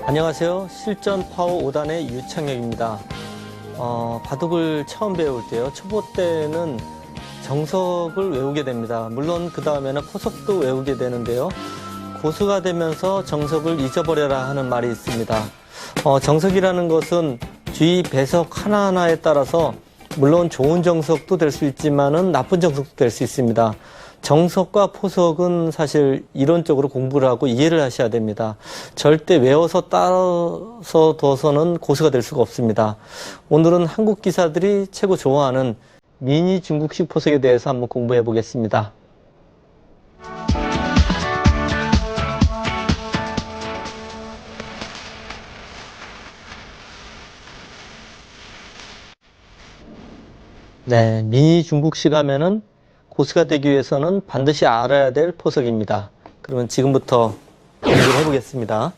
안녕하세요. 실전 파워 5단의 유창혁입니다. 바둑을 처음 배울 때요. 초보 때는 정석을 외우게 됩니다. 물론 그 다음에는 포석도 외우게 되는데요. 고수가 되면서 정석을 잊어버려라 하는 말이 있습니다. 정석이라는 것은 주의 배석 하나하나에 따라서 물론 좋은 정석도 될 수 있지만은 나쁜 정석도 될 수 있습니다. 정석과 포석은 사실 이론적으로 공부를 하고 이해를 하셔야 됩니다. 절대 외워서 따라서 둬서는 고수가 될 수가 없습니다. 오늘은 한국 기사들이 최고 좋아하는 미니 중국식 포석에 대해서 한번 공부해 보겠습니다. 네, 미니 중국식 하면은 고수가 되기 위해서는 반드시 알아야 될 포석입니다. 그러면 지금부터 공부를 해보겠습니다.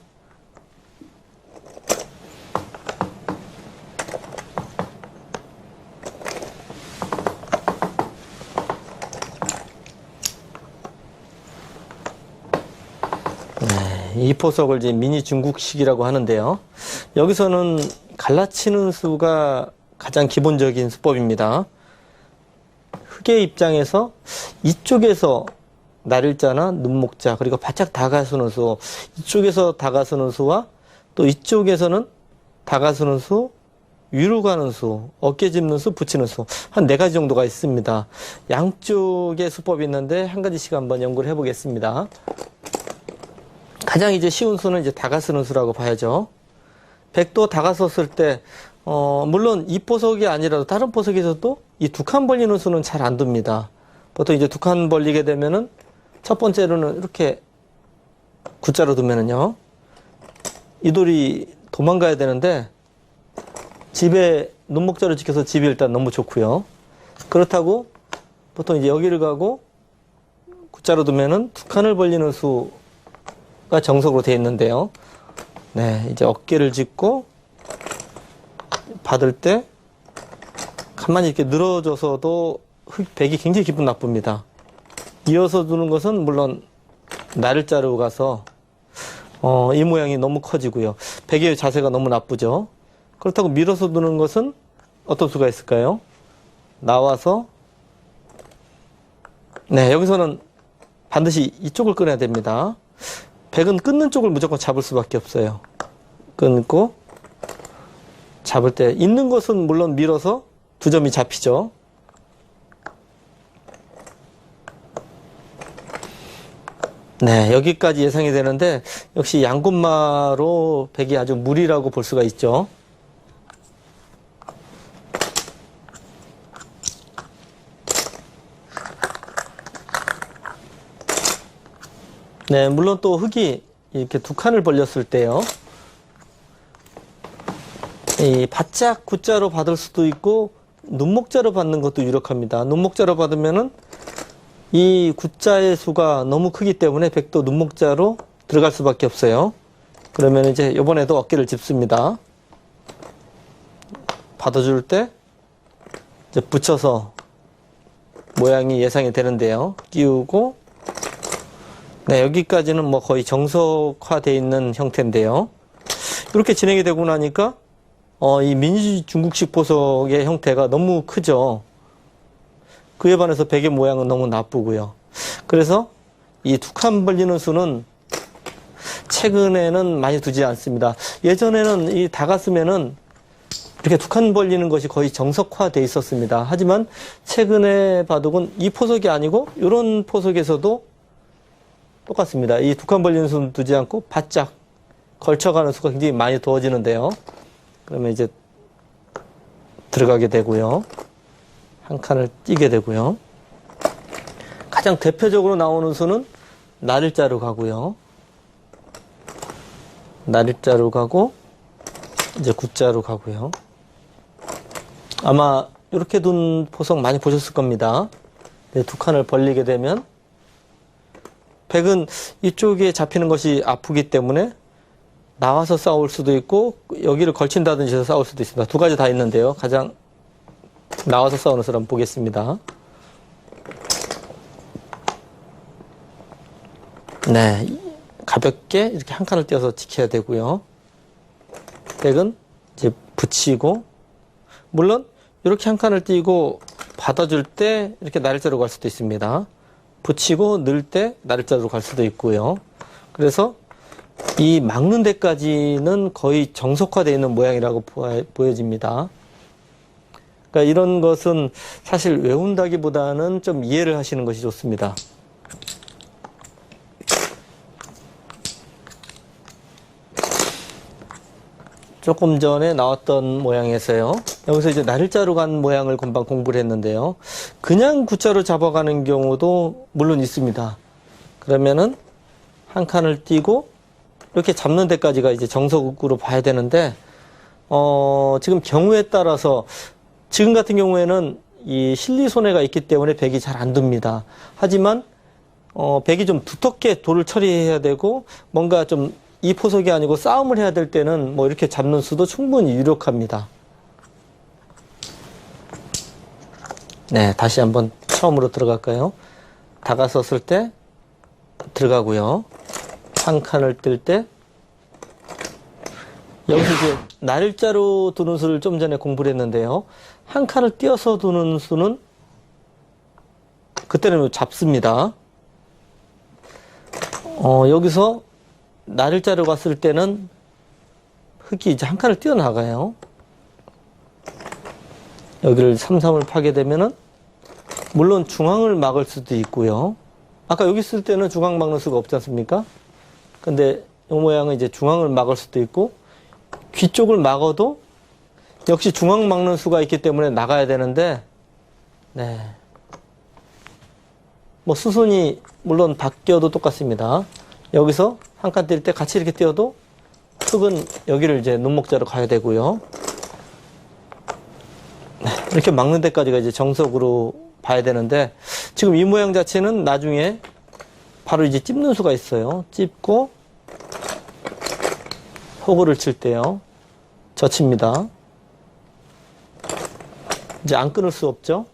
네, 이 포석을 이제 미니 중국식이라고 하는데요. 여기서는 갈라치는 수가 가장 기본적인 수법입니다. 흑의 입장에서 이쪽에서 날일자나 눈목자 그리고 바짝 다가서는 수, 이쪽에서 다가서는 수와 또 이쪽에서는 다가서는 수, 위로 가는 수, 어깨 짚는 수, 붙이는 수 한 4가지 정도가 있습니다. 양쪽의 수법이 있는데 한 가지씩 한번 연구를 해보겠습니다. 가장 이제 쉬운 수는 이제 다가서는 수라고 봐야죠. 백도 다가섰을 때 물론 이 포석이 아니라도 다른 포석에서도 이 두 칸 벌리는 수는 잘 안 둡니다. 보통 이제 두 칸 벌리게 되면은 첫 번째로는 이렇게 굿자로 두면은요. 이 돌이 도망가야 되는데 집에 눈목자를 지켜서 집이 일단 너무 좋고요. 그렇다고 보통 이제 여기를 가고 굿자로 두면은 두 칸을 벌리는 수가 정석으로 되어 있는데요. 네, 이제 어깨를 짚고 받을 때 가만히 이렇게 늘어져서도 백이 굉장히 기분 나쁩니다. 이어서 두는 것은 물론 나를 자르고 가서 이 모양이 너무 커지고요. 백의 자세가 너무 나쁘죠. 그렇다고 밀어서 두는 것은 어떤 수가 있을까요? 나와서 네, 여기서는 반드시 이쪽을 끊어야 됩니다. 백은 끊는 쪽을 무조건 잡을 수밖에 없어요. 끊고 잡을 때 있는 것은 물론 밀어서 두 점이 잡히죠. 네, 여기까지 예상이 되는데 역시 양곤마로 백이 아주 무리라고 볼 수가 있죠. 네, 물론 또 흑이 이렇게 두 칸을 벌렸을 때요. 이 바짝 굿자로 받을 수도 있고 눈목자로 받는 것도 유력합니다. 눈목자로 받으면은 이 굿자의 수가 너무 크기 때문에 백도 눈목자로 들어갈 수밖에 없어요. 그러면 이제 이번에도 어깨를 짚습니다. 받아줄 때 이제 붙여서 모양이 예상이 되는데요. 끼우고 네, 여기까지는 뭐 거의 정석화되어 있는 형태인데요. 이렇게 진행이 되고 나니까 이 미니 중국식 포석의 형태가 너무 크죠. 그에 반해서 백의 모양은 너무 나쁘고요. 그래서 이 두 칸 벌리는 수는 최근에는 많이 두지 않습니다. 예전에는 이 다갔으면은 이렇게 두 칸 벌리는 것이 거의 정석화되어 있었습니다. 하지만 최근에 바둑은 이 포석이 아니고 이런 포석에서도 똑같습니다. 이 두 칸 벌리는 수는 두지 않고 바짝 걸쳐가는 수가 굉장히 많이 두어지는데요. 그러면 이제 들어가게 되고요. 한 칸을 띄게 되고요. 가장 대표적으로 나오는 수는 나릴자로 가고요. 나릴자로 가고 이제 굿자로 가고요. 아마 이렇게 둔 포석 많이 보셨을 겁니다. 네, 두 칸을 벌리게 되면 백은 이쪽에 잡히는 것이 아프기 때문에 나와서 싸울 수도 있고 여기를 걸친다든지 해서 싸울 수도 있습니다. 두 가지 다 있는데요. 가장 나와서 싸우는 사람 보겠습니다. 네, 가볍게 이렇게 한 칸을 띄어서 지켜야 되고요. 백은 이제 붙이고, 물론 이렇게 한 칸을 띄고 받아줄 때 이렇게 나를자로 갈 수도 있습니다. 붙이고 넣을 때 나를자로 갈 수도 있고요. 그래서 이 막는 데까지는 거의 정석화되어 있는 모양이라고 보여집니다. 그러니까 이런 것은 사실 외운다기보다는 좀 이해를 하시는 것이 좋습니다. 조금 전에 나왔던 모양에서요. 여기서 이제 나를자로 간 모양을 금방 공부를 했는데요. 그냥 구자로 잡아가는 경우도 물론 있습니다. 그러면은 한 칸을 띄고 이렇게 잡는 데까지가 이제 정석으로 봐야 되는데, 지금 경우에 따라서 지금 같은 경우에는 이 실리손해가 있기 때문에 백이 잘 안 둡니다. 하지만 백이 좀 두텁게 돌을 처리해야 되고 뭔가 좀 이 포석이 아니고 싸움을 해야 될 때는 뭐 이렇게 잡는 수도 충분히 유력합니다. 네, 다시 한번 처음으로 들어갈까요? 다가섰을 때 들어가고요. 한 칸을 뜰 때 여기서 이제 나를자로 두는 수를 좀 전에 공부를 했는데요. 한 칸을 띄어서 두는 수는 그때는 잡습니다. 여기서 나를자로 갔을 때는 흙이 이제 한 칸을 띄어나가요. 여기를 3, 3을 파게 되면은 물론 중앙을 막을 수도 있고요. 아까 여기 있을 때는 중앙 막는 수가 없지 않습니까? 근데 이 모양은 이제 중앙을 막을 수도 있고, 귀 쪽을 막아도 역시 중앙 막는 수가 있기 때문에 나가야 되는데, 네. 뭐 수순이 물론 바뀌어도 똑같습니다. 여기서 한 칸 뛸 때 같이 이렇게 띄어도 흙은 여기를 이제 눈목자로 가야 되고요. 네. 이렇게 막는 데까지가 이제 정석으로 봐야 되는데, 지금 이 모양 자체는 나중에 바로 이제 찝는 수가 있어요. 찝고 호구를 칠 때요. 젖힙니다. 이제 안 끊을 수 없죠.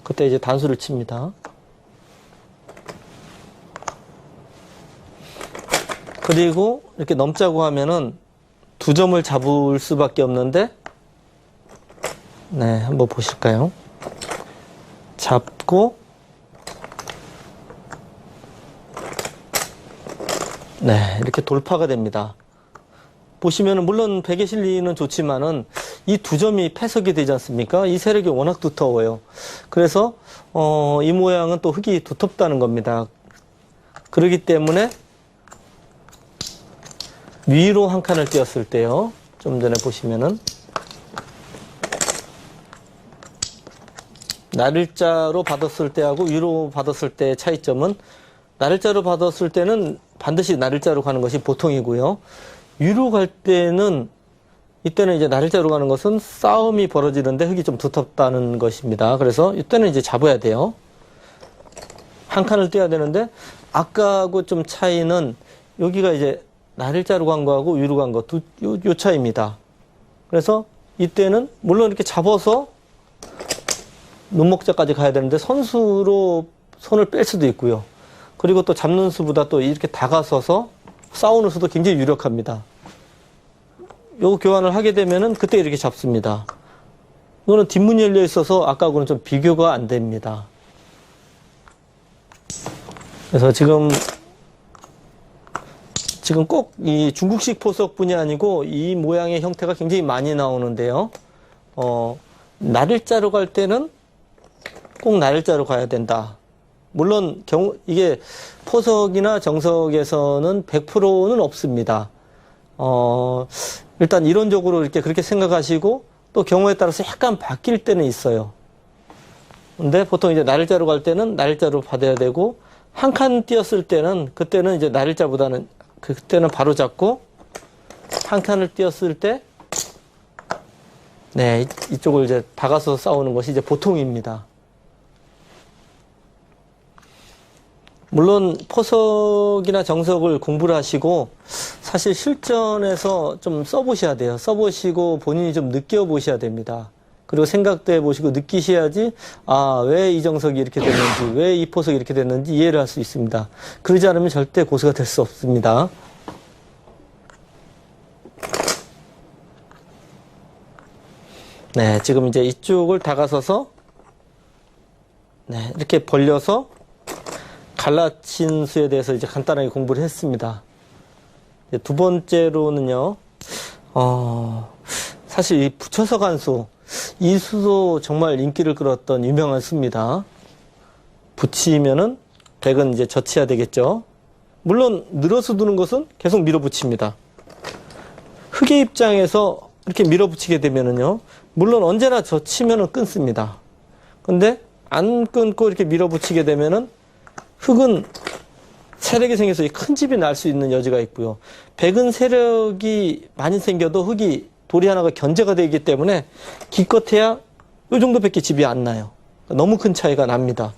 그때 이제 단수를 칩니다. 그리고 이렇게 넘자고 하면은 두 점을 잡을 수밖에 없는데, 네, 한번 보실까요? 잡고, 네, 이렇게 돌파가 됩니다. 보시면은 물론 백의 실리는 좋지만은 이 두 점이 패석이 되지 않습니까? 이 세력이 워낙 두터워요. 그래서 이 모양은 또 흙이 두텁다는 겁니다. 그렇기 때문에 위로 한 칸을 띄었을 때요. 좀 전에 보시면은 나를자로 받았을 때하고 위로 받았을 때의 차이점은, 나를자로 받았을 때는 반드시 나를자로 가는 것이 보통이고요. 위로 갈 때는, 이때는 이제 나를자로 가는 것은 싸움이 벌어지는데 흙이 좀 두텁다는 것입니다. 그래서 이때는 이제 잡아야 돼요. 한 칸을 띄어야 되는데, 아까하고 좀 차이는 여기가 이제 나를자로 간 거하고 위로 간 거, 요 차이입니다. 그래서 이때는 물론 이렇게 잡아서 눈목자까지 가야 되는데 선수로 손을 뺄 수도 있고요. 그리고 또 잡는 수보다 또 이렇게 다가서서 싸우는 수도 굉장히 유력합니다. 요 교환을 하게 되면은 그때 이렇게 잡습니다. 이거는 뒷문이 열려 있어서 아까하고는 좀 비교가 안 됩니다. 그래서 지금 꼭 이 중국식 포석뿐이 아니고 이 모양의 형태가 굉장히 많이 나오는데요. 나를자로 갈 때는 꼭 나를자로 가야 된다. 물론 이게 포석이나 정석에서는 100%는 없습니다. 일단 이론적으로 이렇게 그렇게 생각하시고 또 경우에 따라서 약간 바뀔 때는 있어요. 근데 보통 이제 나를자로 갈 때는 나를자로 받아야 되고, 한 칸 띄었을 때는 그때는 이제 나를자보다는 그때는 바로 잡고, 한 칸을 띄었을 때 네, 이쪽을 이제 다가서 싸우는 것이 이제 보통입니다. 물론 포석이나 정석을 공부를 하시고 사실 실전에서 좀 써보셔야 돼요. 써보시고 본인이 좀 느껴보셔야 됩니다. 그리고 생각도 해보시고 느끼셔야지, 왜 이 정석이 이렇게 됐는지, 왜 이 포석이 이렇게 됐는지 이해를 할 수 있습니다. 그러지 않으면 절대 고수가 될 수 없습니다. 네, 지금 이제 이쪽을 다가서서 네, 이렇게 벌려서 갈라친 수에 대해서 이제 간단하게 공부를 했습니다. 두 번째로는요, 사실 이 붙여서 간 수, 이 수도 정말 인기를 끌었던 유명한 수입니다. 붙이면은 백은 이제 젖혀야 되겠죠. 물론 늘어서 두는 것은 계속 밀어붙입니다. 흑의 입장에서 이렇게 밀어붙이게 되면은요, 물론 언제나 젖히면은 끊습니다. 근데 안 끊고 이렇게 밀어붙이게 되면은 흑은 세력이 생겨서 큰 집이 날 수 있는 여지가 있고요. 백은 세력이 많이 생겨도 흑이 돌이 하나가 견제가 되기 때문에 기껏해야 이 정도밖에 집이 안 나요. 너무 큰 차이가 납니다.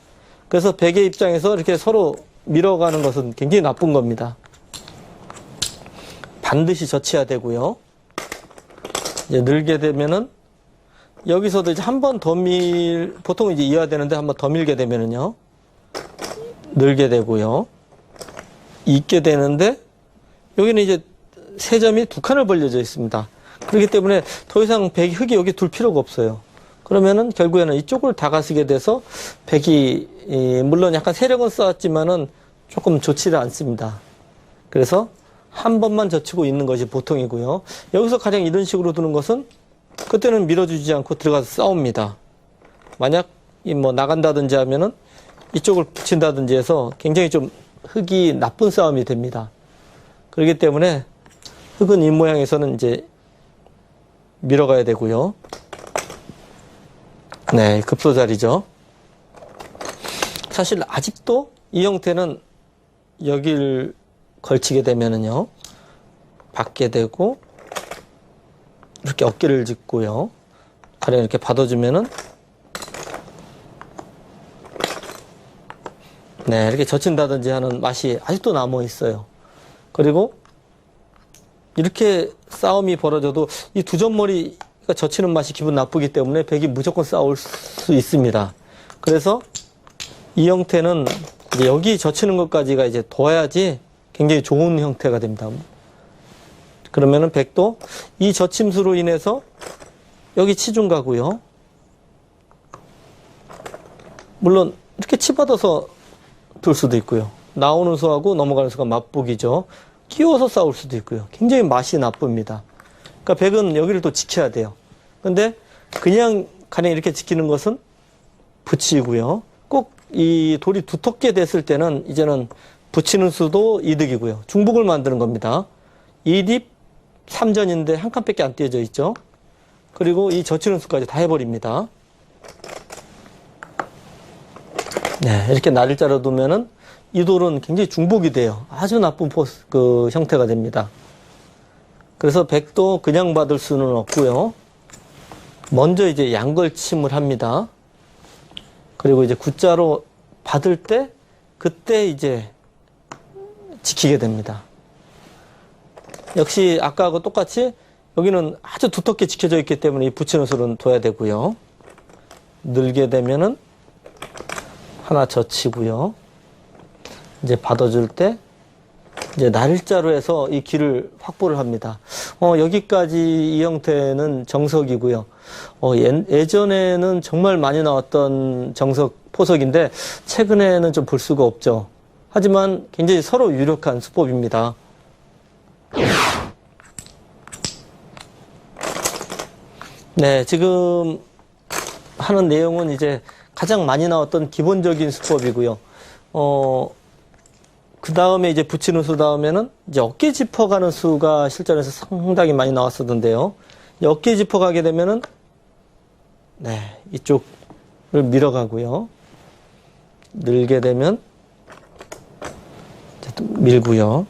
그래서 백의 입장에서 이렇게 서로 밀어가는 것은 굉장히 나쁜 겁니다. 반드시 젖혀야 되고요. 이제 늘게 되면은 여기서도 이제 한 번 더 보통 이제 이어야 되는데 한 번 더 밀게 되면은요, 늘게 되고요. 있게 되는데 여기는 이제 세 점이 두 칸을 벌려져 있습니다. 그렇기 때문에 더 이상 흑이 여기 둘 필요가 없어요. 그러면은 결국에는 이쪽을 다가서게 돼서 백이 물론 약간 세력은 쌓았지만은 조금 좋지를 않습니다. 그래서 한 번만 젖히고 있는 것이 보통이고요. 여기서 가령 이런 식으로 두는 것은 그때는 밀어주지 않고 들어가서 싸웁니다. 만약 뭐 나간다든지 하면은 이쪽을 붙인다든지 해서 굉장히 좀 흑이 나쁜 싸움이 됩니다. 그렇기 때문에 흑은 이 모양에서는 이제 밀어가야 되고요. 네, 급소자리죠. 사실 아직도 이 형태는 여기를 걸치게 되면은요, 받게 되고 이렇게 어깨를 짚고요, 가령 이렇게 받아주면은 네, 이렇게 젖힌다든지 하는 맛이 아직도 남아 있어요. 그리고 이렇게 싸움이 벌어져도 이 두 점머리가 젖히는 맛이 기분 나쁘기 때문에 백이 무조건 싸울 수 있습니다. 그래서 이 형태는 이제 여기 젖히는 것까지가 이제 둬야지 굉장히 좋은 형태가 됩니다. 그러면은 백도 이 젖힘수로 인해서 여기 치중 가고요. 물론 이렇게 치받아서 둘 수도 있고요. 나오는 수하고 넘어가는 수가 맞보기죠. 끼워서 싸울 수도 있고요. 굉장히 맛이 나쁩니다. 그러니까 백은 여기를 또 지켜야 돼요. 근데 그냥 가령 이렇게 지키는 것은 붙이고요. 꼭 이 돌이 두텁게 됐을 때는 이제는 붙이는 수도 이득이고요. 중복을 만드는 겁니다. 2립 3전인데 한 칸밖에 안 띄어져 있죠. 그리고 이 젖히는 수까지 다 해버립니다. 네, 이렇게 날을 자르 두면은 이 돌은 굉장히 중복이 돼요. 아주 나쁜 형태가 됩니다. 그래서 백도 그냥 받을 수는 없고요. 먼저 이제 양걸침을 합니다. 그리고 이제 굿자로 받을 때 그때 이제 지키게 됩니다. 역시 아까하고 똑같이 여기는 아주 두텁게 지켜져 있기 때문에 이 붙이는 수는 둬야 되고요. 늘게 되면은 하나 젖히고요. 이제 받아줄 때 이제 날짜로 해서 이 길을 확보를 합니다. 여기까지 이 형태는 정석이고요. 예전에는 정말 많이 나왔던 정석 포석인데 최근에는 좀 볼 수가 없죠. 하지만 굉장히 서로 유력한 수법입니다. 네, 지금 하는 내용은 이제 가장 많이 나왔던 기본적인 수법이고요. 그 다음에 이제 붙이는 수 다음에는 이제 어깨 짚어가는 수가 실전에서 상당히 많이 나왔었는데요. 어깨 짚어가게 되면은, 네, 이쪽을 밀어가고요. 늘게 되면, 또 밀고요.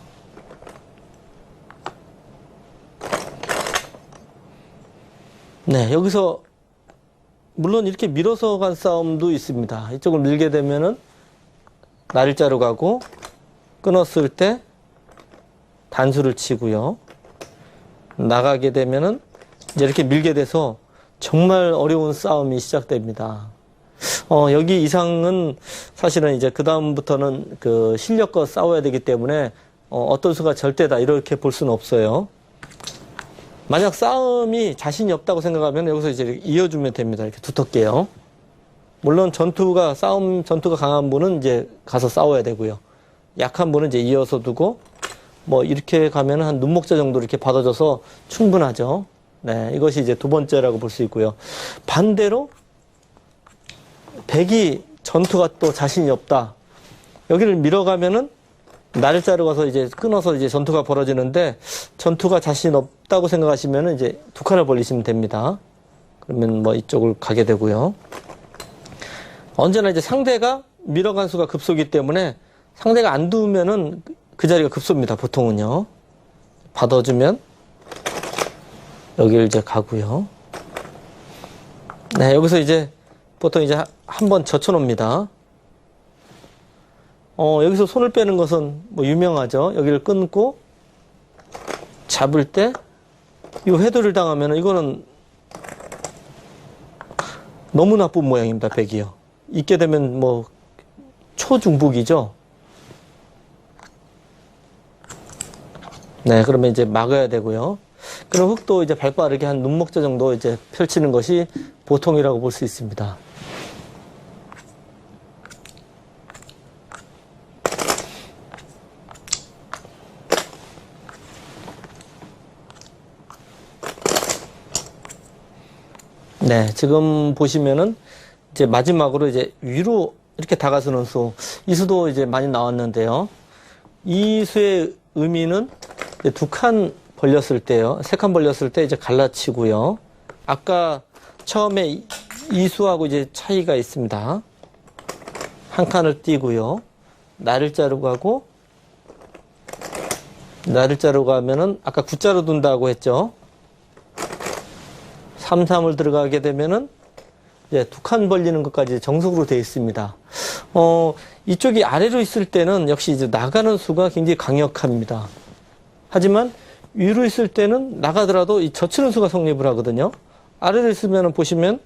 네, 여기서 물론 이렇게 밀어서 간 싸움도 있습니다. 이쪽을 밀게 되면은 날짜로 가고 끊었을 때 단수를 치고요. 나가게 되면은 이제 이렇게 밀게 돼서 정말 어려운 싸움이 시작됩니다. 여기 이상은 사실은 이제 그 다음부터는 그 실력과 싸워야 되기 때문에 어떤 수가 절대다 이렇게 볼 수는 없어요. 만약 싸움이 자신이 없다고 생각하면 여기서 이제 이어주면 됩니다. 이렇게 두텁게요. 물론 전투가 강한 분은 이제 가서 싸워야 되고요. 약한 분은 이제 이어서 두고, 뭐 이렇게 가면 한 눈목자 정도 이렇게 받아줘서 충분하죠. 네, 이것이 이제 두 번째라고 볼 수 있고요. 반대로 백이 전투가 또 자신이 없다. 여기를 밀어가면은 날짜로 가서 이제 끊어서 이제 전투가 벌어지는데, 전투가 자신 없다고 생각하시면은 이제 두 칸을 벌리시면 됩니다. 그러면 뭐 이쪽을 가게 되고요. 언제나 이제 상대가 밀어간 수가 급소이기 때문에 상대가 안 두면은 그 자리가 급소입니다. 보통은요. 받아주면 여기를 이제 가고요. 네, 여기서 이제 보통 이제 한번 젖혀놓습니다. 여기서 손을 빼는 것은 뭐 유명하죠. 여기를 끊고 잡을 때 이 회도를 당하면 이거는 너무 나쁜 모양입니다. 백이요. 있게 되면 뭐 초중북이죠. 네, 그러면 이제 막아야 되고요. 그럼 흙도 이제 발 빠르게 한 눈목자 정도 이제 펼치는 것이 보통이라고 볼 수 있습니다. 네, 지금 보시면은 이제 마지막으로 이제 위로 이렇게 다가서는 수, 이 수도 이제 많이 나왔는데요. 이 수의 의미는 두 칸 벌렸을 때요. 세 칸 벌렸을 때 이제 갈라치고요. 아까 처음에 이 수하고 이제 차이가 있습니다. 한 칸을 띄고요. 나를 자르고 하고, 나를 자르고 하면은 아까 구자로 둔다고 했죠. 3, 3을 들어가게 되면은 이제 두 칸 벌리는 것까지 정석으로 되어 있습니다. 이쪽이 아래로 있을 때는 역시 이제 나가는 수가 굉장히 강력합니다. 하지만 위로 있을 때는 나가더라도 이 젖히는 수가 성립을 하거든요. 아래로 있으면 보시면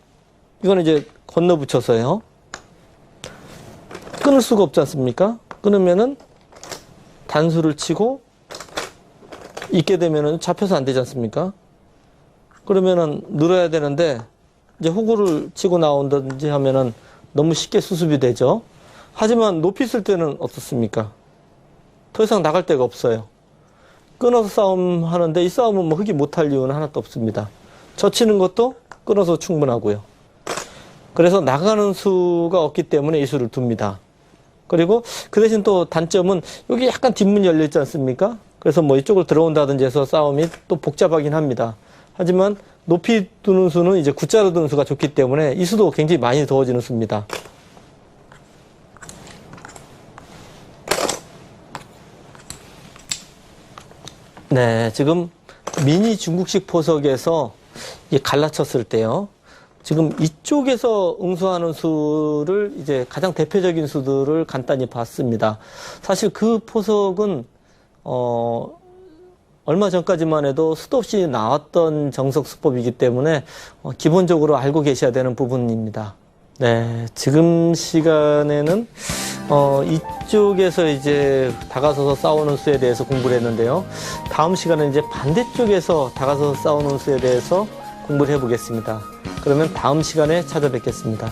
이거는 이제 건너 붙여서요. 끊을 수가 없지 않습니까? 끊으면은 단수를 치고 있게 되면은 잡혀서 안 되지 않습니까? 그러면은 늘어야 되는데 이제 호구를 치고 나온다든지 하면은 너무 쉽게 수습이 되죠. 하지만 높이 있을 때는 어떻습니까? 더 이상 나갈 데가 없어요. 끊어서 싸움하는데 이 싸움은 뭐 흙이 못할 이유는 하나도 없습니다. 젖히는 것도 끊어서 충분하고요. 그래서 나가는 수가 없기 때문에 이 수를 둡니다. 그리고 그 대신 또 단점은 여기 약간 뒷문이 열려 있지 않습니까? 그래서 뭐 이쪽을 들어온다든지 해서 싸움이 또 복잡하긴 합니다. 하지만 높이 두는 수는 이제 구자로 두는 수가 좋기 때문에 이 수도 굉장히 많이 더워지는 수입니다. 네, 지금 미니 중국식 포석에서 갈라쳤을 때요. 지금 이쪽에서 응수하는 수를 이제 가장 대표적인 수들을 간단히 봤습니다. 사실 그 포석은 얼마 전까지만 해도 수도 없이 나왔던 정석 수법이기 때문에 기본적으로 알고 계셔야 되는 부분입니다. 네, 지금 시간에는 이쪽에서 이제 다가서서 싸우는 수에 대해서 공부를 했는데요. 다음 시간은 이제 반대쪽에서 다가서서 싸우는 수에 대해서 공부를 해보겠습니다. 그러면 다음 시간에 찾아뵙겠습니다.